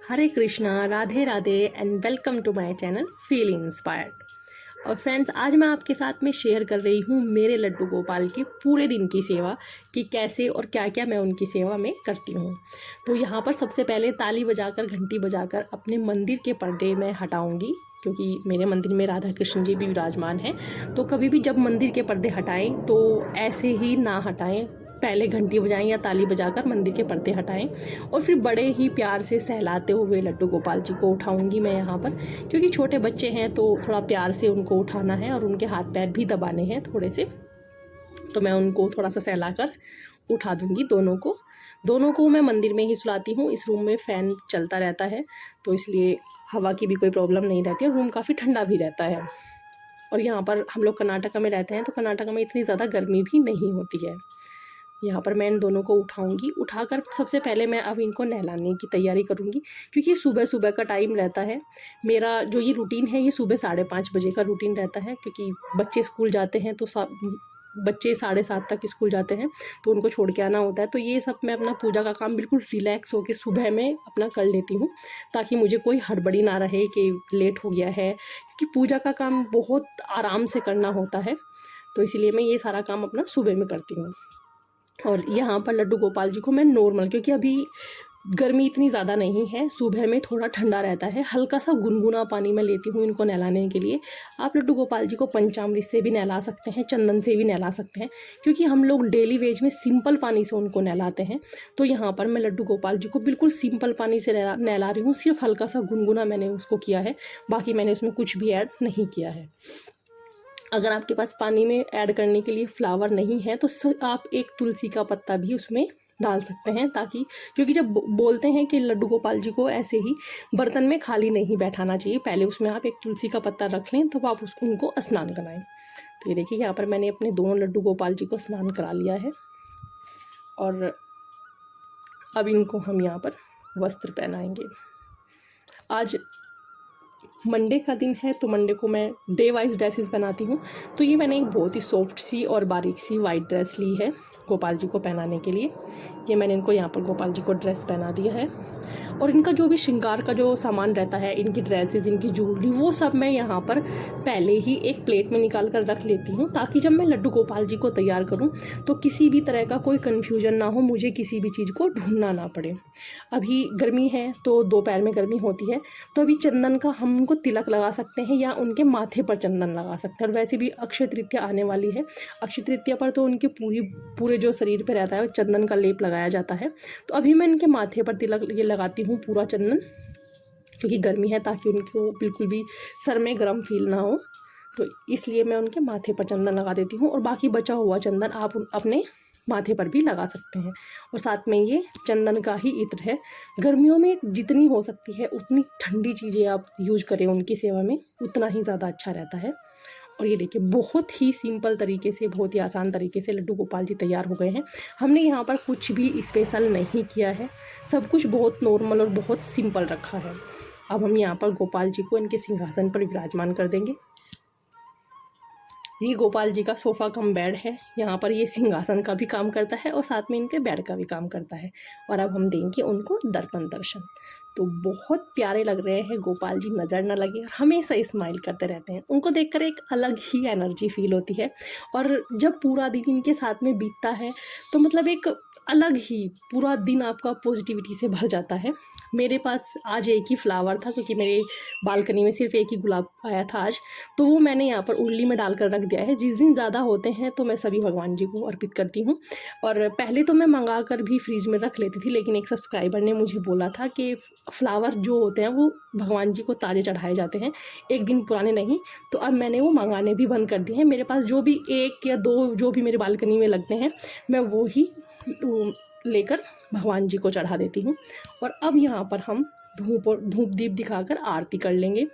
Hare Krishna, Radhe Radhe and welcome to my channel feel inspired. और friends, आज मैं आपके साथ में शेयर कर रही हूँ मेरे लड्डू गोपाल के पूरे दिन की सेवा कि कैसे और क्या क्या मैं उनकी सेवा में करती हूँ। तो यहाँ पर सबसे पहले ताली बजाकर, घंटी बजाकर अपने मंदिर के पर्दे में हटाऊँगी, क्योंकि मेरे मंदिर में राधा कृष्ण जी भी विराजमान हैं। तो कभी भी जब मंदिर के पर्दे हटाएं तो ऐसे ही ना हटाएं, पहले घंटी बजाएं या ताली बजाकर मंदिर के पर्दे हटाएं और फिर बड़े ही प्यार से सहलाते हुए लड्डू गोपाल जी को उठाऊंगी मैं यहाँ पर, क्योंकि छोटे बच्चे हैं तो थोड़ा प्यार से उनको उठाना है और उनके हाथ पैर भी दबाने हैं थोड़े से। तो मैं उनको थोड़ा सा सहलाकर उठा दूंगी। दोनों को मैं मंदिर में ही सुलाती हूँ। इस रूम में फ़ैन चलता रहता है तो इसलिए हवा की भी कोई प्रॉब्लम नहीं रहती है, रूम काफ़ी ठंडा भी रहता है। और यहाँ पर हम लोग कर्नाटका में रहते हैं तो कर्नाटका में इतनी ज़्यादा गर्मी भी नहीं होती है। यहाँ पर मैं इन दोनों को उठाऊंगी। उठाकर सबसे पहले मैं अब इनको नहलाने की तैयारी करूँगी, क्योंकि सुबह सुबह का टाइम रहता है। मेरा जो ये रूटीन है ये सुबह 5:30 बजे का रूटीन रहता है, क्योंकि बच्चे स्कूल जाते हैं तो बच्चे 7:30 तक स्कूल जाते हैं तो उनको छोड़ के आना होता है। तो ये सब मैं अपना पूजा का काम बिल्कुल रिलैक्स होकर सुबह में अपना कर लेती हूँ, ताकि मुझे कोई हड़बड़ी ना रहे कि लेट हो गया है, क्योंकि पूजा का काम बहुत आराम से करना होता है। तो इसीलिए मैं ये सारा काम अपना सुबह में करती हूँ। और यहाँ पर लड्डू गोपाल जी को मैं नॉर्मल, क्योंकि अभी गर्मी इतनी ज़्यादा नहीं है, सुबह में थोड़ा ठंडा रहता है, हल्का सा गुनगुना पानी मैं लेती हूँ इनको नहलाने के लिए। आप लड्डू गोपाल जी को पंचामृत से भी नहला सकते हैं, चंदन से भी नहला सकते हैं, क्योंकि हम लोग डेली वेज में सिंपल पानी से उनको नहलाते हैं। तो यहाँ पर मैं लड्डू गोपाल जी को बिल्कुल सिंपल पानी से नहला रही हूँ। सिर्फ हल्का सा गुनगुना मैंने उसको किया है, बाकी मैंने उसमें कुछ भी ऐड नहीं किया है। अगर आपके पास पानी में ऐड करने के लिए फ्लावर नहीं है तो आप एक तुलसी का पत्ता भी उसमें डाल सकते हैं, ताकि, क्योंकि जब बोलते हैं कि लड्डू गोपाल जी को ऐसे ही बर्तन में खाली नहीं बैठाना चाहिए, पहले उसमें आप एक तुलसी का पत्ता रख लें तब आप उनको स्नान कराएं। तो ये देखिए, यहाँ पर मैंने अपने दोनों लड्डू गोपाल जी को स्नान करा लिया है। और अब इनको हम यहाँ पर वस्त्र पहनाएंगे। आज मंडे का दिन है तो मंडे को मैं डे वाइज ड्रेसेस बनाती हूँ। तो ये मैंने एक बहुत ही सॉफ्ट सी और बारीक सी वाइट ड्रेस ली है गोपाल जी को पहनाने के लिए। ये मैंने इनको यहाँ पर गोपाल जी को ड्रेस पहना दिया है। और इनका जो भी श्रृंगार का जो सामान रहता है, इनकी ड्रेसेस, इनकी ज्वेलरी, वो सब मैं यहाँ पर पहले ही एक प्लेट में निकाल कर रख लेती हूँ, ताकि जब मैं लड्डू गोपाल जी को तैयार करूँ तो किसी भी तरह का कोई कन्फ्यूजन ना हो, मुझे किसी भी चीज़ को ढूंढना ना पड़े। अभी गर्मी है तो दोपहर में गर्मी होती है, तो अभी चंदन का हम उनको तिलक लगा सकते हैं या उनके माथे पर चंदन लगा सकते हैं। और वैसे भी अक्षय तृतीया आने वाली है, अक्षय तृतीया पर तो उनके पूरे जो शरीर पे रहता है चंदन का लेप लगाया जाता है। तो अभी मैं इनके माथे पर तिलक ये लगाती हूँ पूरा चंदन, क्योंकि गर्मी है, ताकि उनको बिल्कुल भी सर में गर्म फील ना हो। तो इसलिए मैं उनके माथे पर चंदन लगा देती हूँ, और बाकी बचा हुआ चंदन आप अपने माथे पर भी लगा सकते हैं। और साथ में ये चंदन का ही इत्र है। गर्मियों में जितनी हो सकती है उतनी ठंडी चीज़ें आप यूज करें उनकी सेवा में, उतना ही ज़्यादा अच्छा रहता है। और ये देखिए, बहुत ही सिंपल तरीके से, बहुत ही आसान तरीके से लड्डू गोपाल जी तैयार हो गए हैं। हमने यहाँ पर कुछ भी स्पेशल नहीं किया है, सब कुछ बहुत नॉर्मल और बहुत सिंपल रखा है। अब हम यहाँ पर गोपाल जी को इनके सिंहासन पर विराजमान कर देंगे। ये गोपाल जी का सोफ़ा कम बेड है, यहाँ पर ये सिंहासन का भी काम करता है और साथ में इनके बेड का भी काम करता है। और अब हम देंगे उनको दर्पण दर्शन। तो बहुत प्यारे लग रहे हैं गोपाल जी, नज़र ना लगे, और हमेशा स्माइल करते रहते हैं। उनको देखकर एक अलग ही एनर्जी फील होती है। और जब पूरा दिन इनके साथ में बीतता है तो मतलब एक अलग ही पूरा दिन आपका पॉजिटिविटी से भर जाता है। मेरे पास आज एक ही फ्लावर था, क्योंकि मेरे बालकनी में सिर्फ एक ही गुलाब आया था आज, तो वो मैंने यहाँ पर उर्ली में डालकर रख दिया है। जिस दिन ज़्यादा होते हैं तो मैं सभी भगवान जी को अर्पित करती हूँ। और पहले तो मैं मंगा कर भी फ्रिज में रख लेती थी, लेकिन एक सब्सक्राइबर ने मुझे बोला था कि फ्लावर जो होते हैं वो भगवान जी को ताज़े चढ़ाए जाते हैं, एक दिन पुराने नहीं। तो अब मैंने वो मंगाने भी बंद कर दिए हैं। मेरे पास जो भी 1 या 2 जो भी मेरे बालकनी में लगते हैं, मैं वो ही लेकर भगवान जी को चढ़ा देती हूँ। और अब यहाँ पर हम धूप दीप दिखाकर आरती कर लेंगे,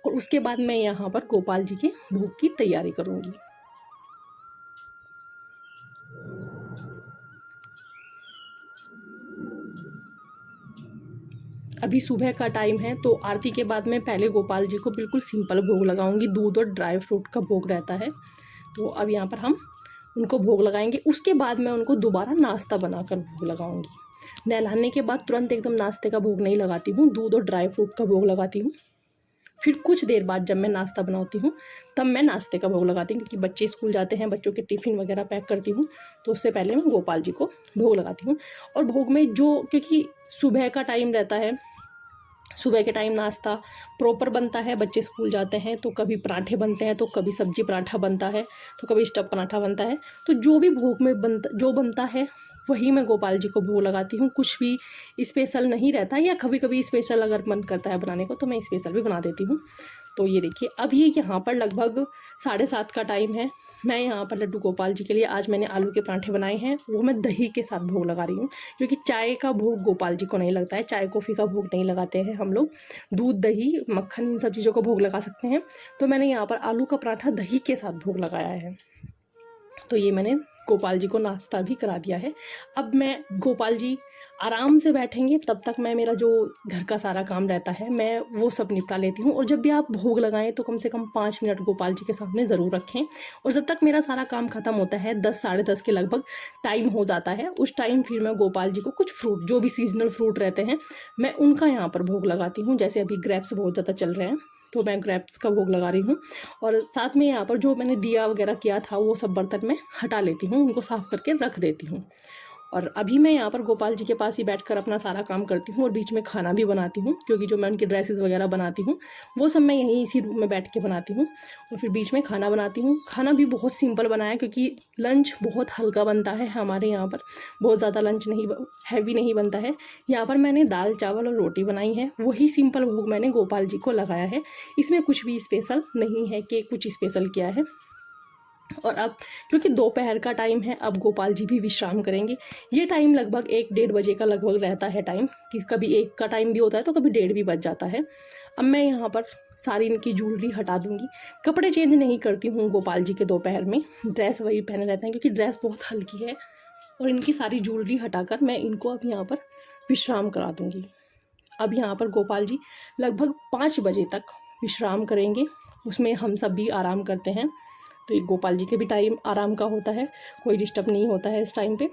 और उसके बाद मैं यहाँ पर गोपाल जी के भोग की तैयारी करूँगी। अभी सुबह का टाइम है, तो आरती के बाद मैं पहले गोपाल जी को बिल्कुल सिंपल भोग लगाऊंगी। दूध और ड्राई फ्रूट का भोग रहता है। तो अब यहाँ पर हम उनको भोग लगाएंगे, उसके बाद मैं उनको दोबारा नाश्ता बनाकर भोग लगाऊंगी। नहलाने के बाद तुरंत एकदम नाश्ते का भोग नहीं लगाती हूँ, दूध और ड्राई फ्रूट का भोग लगाती हूँ। फिर कुछ देर बाद जब मैं नाश्ता बनाती हूँ तब मैं नाश्ते का भोग लगाती हूँ, क्योंकि बच्चे स्कूल जाते हैं, बच्चों के टिफ़िन वगैरह पैक करती हूँ, तो उससे पहले मैं गोपाल जी को भोग लगाती हूँ। और भोग में जो, क्योंकि सुबह का टाइम रहता है, सुबह के टाइम नाश्ता प्रॉपर बनता है, बच्चे स्कूल जाते हैं तो कभी पराठे बनते हैं, तो कभी सब्जी पराठा बनता है, तो कभी स्टफ पराठा बनता है। तो जो भी भोग में जो बनता है वही मैं गोपाल जी को भोग लगाती हूँ। कुछ भी स्पेशल नहीं रहता, या कभी कभी स्पेशल अगर मन करता है बनाने को तो मैं स्पेशल भी बना देती हूँ। तो ये देखिए, अभी यहाँ पर लगभग 7:30 का टाइम है। मैं यहाँ पर लड्डू गोपाल जी के लिए आज मैंने आलू के पराठे बनाए हैं, वो मैं दही के साथ भोग लगा रही हूँ, क्योंकि चाय का भोग गोपाल जी को नहीं लगता है, चाय कॉफ़ी का भोग नहीं लगाते हैं हम लोग। दूध, दही, मक्खन, इन सब चीज़ों का भोग लगा सकते हैं। तो मैंने यहाँ पर आलू का पराठा दही के साथ भोग लगाया है। तो ये मैंने गोपाल जी को नाश्ता भी करा दिया है। अब मैं, गोपाल जी आराम से बैठेंगे तब तक मैं, मेरा जो घर का सारा काम रहता है मैं वो सब निपटा लेती हूँ। और जब भी आप भोग लगाएं तो कम से कम 5 मिनट गोपाल जी के सामने ज़रूर रखें। और जब तक मेरा सारा काम ख़त्म होता है, 10 साढ़े 10 के लगभग टाइम हो जाता है, उस टाइम फिर मैं गोपाल जी को कुछ फ्रूट, जो भी सीजनल फ्रूट रहते हैं, मैं उनका यहाँ पर भोग लगाती हूँ। जैसे अभी ग्रेप्स बहुत ज़्यादा चल रहे हैं तो मैं ग्रेप्स का भोग लगा रही हूँ। और साथ में यहाँ पर जो मैंने दिया वगैरह किया था वो सब बर्तन मैं हटा लेती हूँ, उनको साफ़ करके रख देती हूँ। और अभी मैं यहाँ पर गोपाल जी के पास ही बैठकर अपना सारा काम करती हूँ, और बीच में खाना भी बनाती हूँ, क्योंकि जो मैं उनकी ड्रेसेस वगैरह बनाती हूँ वो सब मैं यहीं इसी रूम में बैठ के बनाती हूँ। और फिर बीच में खाना बनाती हूँ। खाना भी बहुत सिंपल बनाया, क्योंकि लंच बहुत हल्का बनता है हमारे यहाँ पर, बहुत ज़्यादा लंच नहीं, हैवी नहीं बनता है। यहाँ पर मैंने दाल चावल और रोटी बनाई है, वही सिंपल भोग मैंने गोपाल जी को लगाया है। इसमें कुछ भी स्पेशल नहीं है कि कुछ स्पेशल किया है। और अब क्योंकि दोपहर का टाइम है, अब गोपाल जी भी विश्राम करेंगे। ये टाइम लगभग 1 डेढ़ बजे का लगभग रहता है टाइम, कि कभी 1 का टाइम भी होता है तो कभी 1:30 भी बज जाता है। अब मैं यहाँ पर सारी इनकी ज्वेलरी हटा दूँगी। कपड़े चेंज नहीं करती हूँ गोपाल जी के दोपहर में, ड्रेस वही पहने रहते हैं, क्योंकि ड्रेस बहुत हल्की है। और इनकी सारी ज्वेलरी हटाकर मैं इनको अब यहाँ पर विश्राम करा दूँगी। अब यहाँ पर गोपाल जी लगभग 5 बजे तक विश्राम करेंगे, उसमें हम सब भी आराम करते हैं। तो ये गोपाल जी के भी टाइम आराम का होता है, कोई डिस्टर्ब नहीं होता है इस टाइम पे।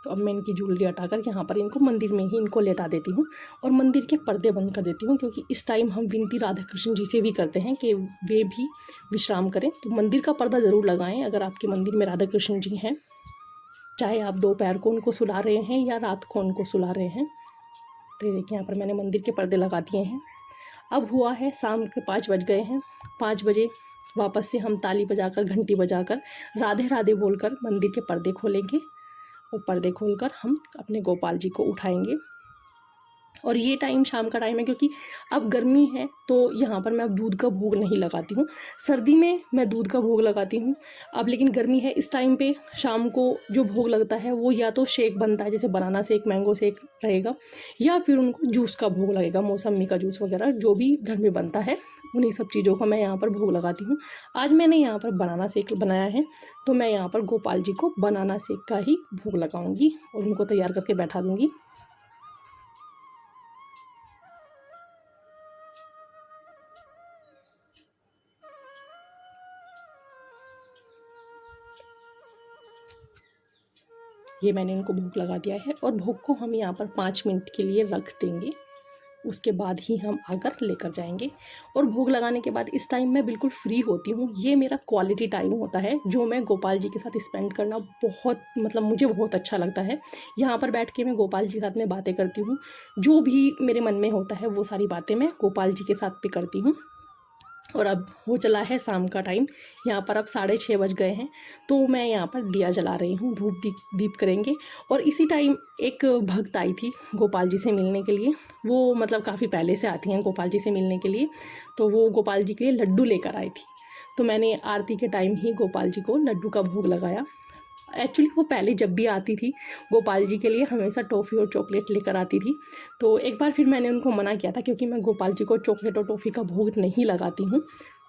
तो अब मैं इनकी ज्वेलरी हटाकर यहाँ पर इनको मंदिर में ही इनको लेटा देती हूँ, और मंदिर के पर्दे बंद कर देती हूँ, क्योंकि इस टाइम हम विनती राधा कृष्ण जी से भी करते हैं कि वे भी विश्राम करें। तो मंदिर का पर्दा ज़रूर लगाएं अगर आपके मंदिर में राधा कृष्ण जी हैं, चाहे आप दोपहर को उनको सुला रहे हैं या रात को उनको सुला रहे हैं। तो ये देखिए, यहाँ पर मैंने मंदिर के पर्दे लगा दिए हैं। अब हुआ है शाम के 5 बज गए हैं। 5 बजे वापस से हम ताली बजाकर, घंटी बजाकर, राधे राधे बोलकर मंदिर के पर्दे खोलेंगे, और पर्दे खोलकर हम अपने गोपाल जी को उठाएंगे। और ये टाइम शाम का टाइम है, क्योंकि अब गर्मी है तो यहाँ पर मैं अब दूध का भोग नहीं लगाती हूँ। सर्दी में मैं दूध का भोग लगाती हूँ, अब लेकिन गर्मी है, इस टाइम पे शाम को जो भोग लगता है वो या तो शेक बनता है, जैसे बनाना शेक, मैंगो शेक रहेगा, या फिर उनको जूस का भोग लगेगा, मौसमी का जूस वगैरह जो भी घर में बनता है, उन्हीं सब चीज़ों का मैं यहाँ पर भोग लगाती हूँ। आज मैंने यहाँ पर बनाना शेक बनाया है, तो मैं यहाँ पर गोपाल जी को बनाना शेक का ही भोग लगाऊंगी और उनको तैयार करके बैठा दूँगी। ये मैंने इनको भोग लगा दिया है, और भोग को हम यहाँ पर 5 मिनट के लिए रख देंगे, उसके बाद ही हम आकर लेकर जाएंगे। और भोग लगाने के बाद इस टाइम मैं बिल्कुल फ्री होती हूँ, ये मेरा क्वालिटी टाइम होता है जो मैं गोपाल जी के साथ स्पेंड करना बहुत, मतलब मुझे बहुत अच्छा लगता है। यहाँ पर बैठ के मैं गोपाल जी के साथ में बातें करती हूँ, जो भी मेरे मन में होता है वो सारी बातें मैं गोपाल जी के साथ पे करती हूँ। और अब हो चला है शाम का टाइम, यहाँ पर अब 6:30 बज गए हैं, तो मैं यहाँ पर दिया जला रही हूँ, धूप दीप करेंगे। और इसी टाइम एक भक्त आई थी गोपाल जी से मिलने के लिए, वो मतलब काफ़ी पहले से आती हैं गोपाल जी से मिलने के लिए, तो वो गोपाल जी के लिए लड्डू लेकर आई थी। तो मैंने आरती के टाइम ही गोपाल जी को लड्डू का भोग लगाया। एक्चुअली वो पहले जब भी आती थी गोपाल जी के लिए हमेशा टॉफ़ी और चॉकलेट लेकर आती थी। तो एक बार फिर मैंने उनको मना किया था, क्योंकि मैं गोपाल जी को चॉकलेट और टॉफ़ी का भोग नहीं लगाती हूँ।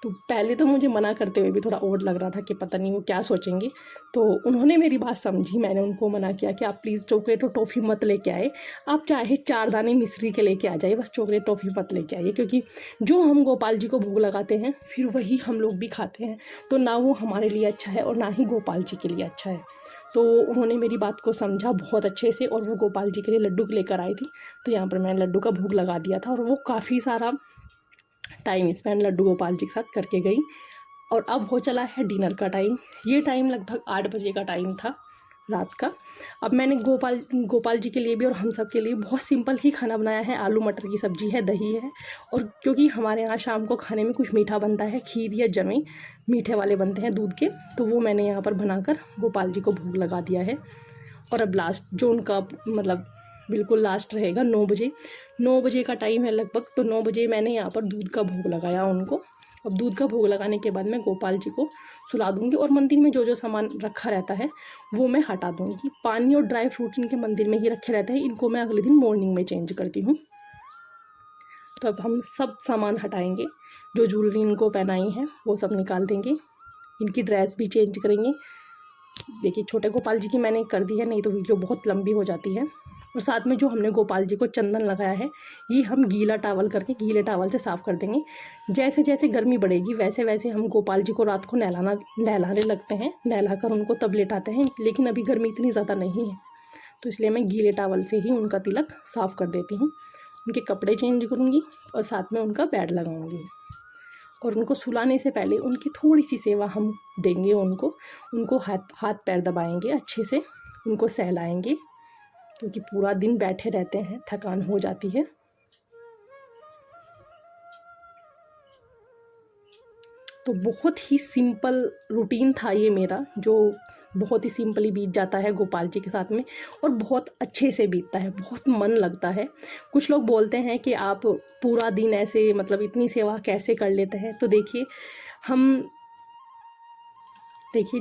तो पहले तो मुझे मना करते हुए भी थोड़ा ओड लग रहा था कि पता नहीं वो क्या सोचेंगे। तो उन्होंने मेरी बात समझी, मैंने उनको मना किया कि आप प्लीज़ चॉकलेट और टॉफ़ी मत लेके आए, आप चाहे 4 दाने मिश्री के लेके आ जाइए, बस चॉकलेट टॉफ़ी मत लेके आइए, क्योंकि जो हम गोपाल जी को भोग लगाते हैं फिर वही हम लोग भी खाते हैं, तो ना वो हमारे लिए अच्छा है और ना ही गोपाल जी के लिए अच्छा है। तो उन्होंने मेरी बात को समझा बहुत अच्छे से और वो गोपाल जी के लिए लड्डू लेकर आई थी। तो यहाँ पर मैंने लड्डू का भोग लगा दिया था और वो काफ़ी सारा टाइम स्पेंड लड्डू गोपाल जी के साथ करके गई। और अब हो चला है डिनर का टाइम। ये टाइम लगभग 8 बजे का टाइम था रात का। अब मैंने गोपाल जी के लिए भी और हम सब के लिए बहुत सिंपल ही खाना बनाया है। आलू मटर की सब्ज़ी है, दही है, और क्योंकि हमारे यहाँ शाम को खाने में कुछ मीठा बनता है, खीर या जमे मीठे वाले बनते हैं दूध के, तो वो मैंने यहाँ पर बनाकर गोपाल जी को भोग लगा दिया है। और अब लास्ट जो उनका मतलब बिल्कुल लास्ट रहेगा 9 बजे। 9 बजे का टाइम है लगभग, तो 9 बजे मैंने यहाँ पर दूध का भोग लगाया उनको। अब दूध का भोग लगाने के बाद मैं गोपाल जी को सुला दूँगी और मंदिर में जो जो सामान रखा रहता है वो मैं हटा दूँगी। पानी और ड्राई फ्रूट्स इनके मंदिर में ही रखे रहते हैं, इनको मैं अगले दिन मॉर्निंग में चेंज करती हूँ। तो अब हम सब सामान हटाएंगे, जो ज्वेलरी इनको पहनाई है वो सब निकाल देंगे, इनकी ड्रेस भी चेंज करेंगे। देखिए छोटे गोपाल जी की मैंने कर दी है, नहीं तो वीडियो बहुत लंबी हो जाती है। और साथ में जो हमने गोपाल जी को चंदन लगाया है ये हम गीला टावल करके गीले टावल से साफ़ कर देंगे। जैसे जैसे गर्मी बढ़ेगी वैसे वैसे हम गोपाल जी को रात को नहलाने लगते हैं, नहलाकर उनको तब लेटाते हैं। लेकिन अभी गर्मी इतनी ज़्यादा नहीं है तो इसलिए मैं गीले टावल से ही उनका तिलक साफ़ कर देती हूँ। उनके कपड़े चेंज करूँगी और साथ में उनका बेड लगाऊँगी। और उनको सुलाने से पहले उनकी थोड़ी सी सेवा हम देंगे उनको हाथ पैर दबाएंगे, अच्छे से उनको सहलाएंगे, क्योंकि पूरा दिन बैठे रहते हैं, थकान हो जाती है। तो बहुत ही सिंपल रूटीन था ये मेरा, जो बहुत ही सिंपली बीत जाता है गोपाल जी के साथ में और बहुत अच्छे से बीतता है, बहुत मन लगता है। कुछ लोग बोलते हैं कि आप पूरा दिन ऐसे मतलब इतनी सेवा कैसे कर लेते हैं। तो देखिए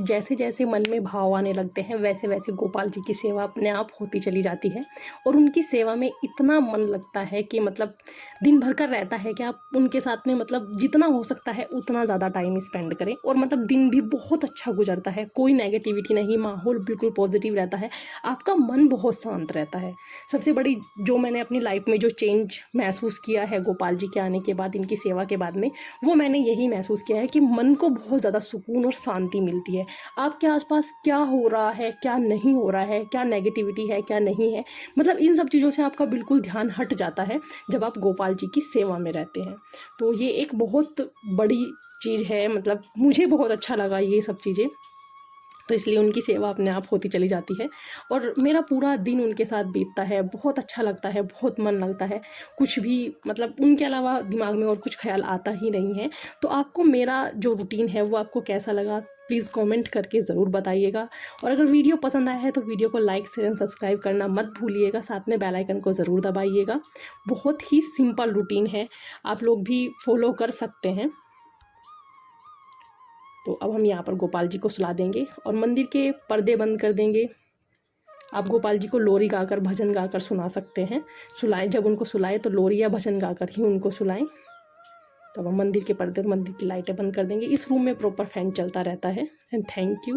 जैसे जैसे मन में भाव आने लगते हैं वैसे वैसे गोपाल जी की सेवा अपने आप होती चली जाती है। और उनकी सेवा में इतना मन लगता है कि मतलब दिन भर का रहता है कि आप उनके साथ में मतलब जितना हो सकता है उतना ज़्यादा टाइम स्पेंड करें। और मतलब दिन भी बहुत अच्छा गुजरता है, कोई नेगेटिविटी नहीं, माहौल बिल्कुल पॉजिटिव रहता है, आपका मन बहुत शांत रहता है। सबसे बड़ी जो मैंने अपनी लाइफ में जो चेंज महसूस किया है गोपाल जी के आने के बाद, इनकी सेवा के बाद में, वो मैंने यही महसूस किया है कि मन को बहुत ज़्यादा सुकून और शांति मिलती है। आपके आसपास क्या हो रहा है, क्या नहीं हो रहा है, क्या नेगेटिविटी है, क्या नहीं है, मतलब इन सब चीज़ों से आपका बिल्कुल ध्यान हट जाता है जब आप गोपाल जी की सेवा में रहते हैं। तो ये एक बहुत बड़ी चीज़ है, मतलब मुझे बहुत अच्छा लगा ये सब चीज़ें, तो इसलिए उनकी सेवा अपने आप होती चली जाती है और मेरा पूरा दिन उनके साथ बीतता है। बहुत अच्छा लगता है, बहुत मन लगता है, कुछ भी मतलब उनके अलावा दिमाग में और कुछ ख्याल आता ही नहीं है। तो आपको मेरा जो रूटीन है वो आपको कैसा लगा प्लीज़ कमेंट करके ज़रूर बताइएगा। और अगर वीडियो पसंद आया है तो वीडियो को लाइक शेयर एंड सब्सक्राइब करना मत भूलिएगा, साथ में बेल आइकन को ज़रूर दबाइएगा। बहुत ही सिंपल रूटीन है, आप लोग भी फॉलो कर सकते हैं। तो अब हम यहाँ पर गोपाल जी को सुला देंगे और मंदिर के पर्दे बंद कर देंगे। आप गोपाल जी को लोरी गाकर भजन गाकर सुना सकते हैं, सुलाएं। जब उनको सुलाएं तो लोरी या भजन गाकर ही उनको सुलाएं। तब हम मंदिर के पर्दे और मंदिर की लाइटें बंद कर देंगे। इस रूम में प्रॉपर फैन चलता रहता है। And thank you.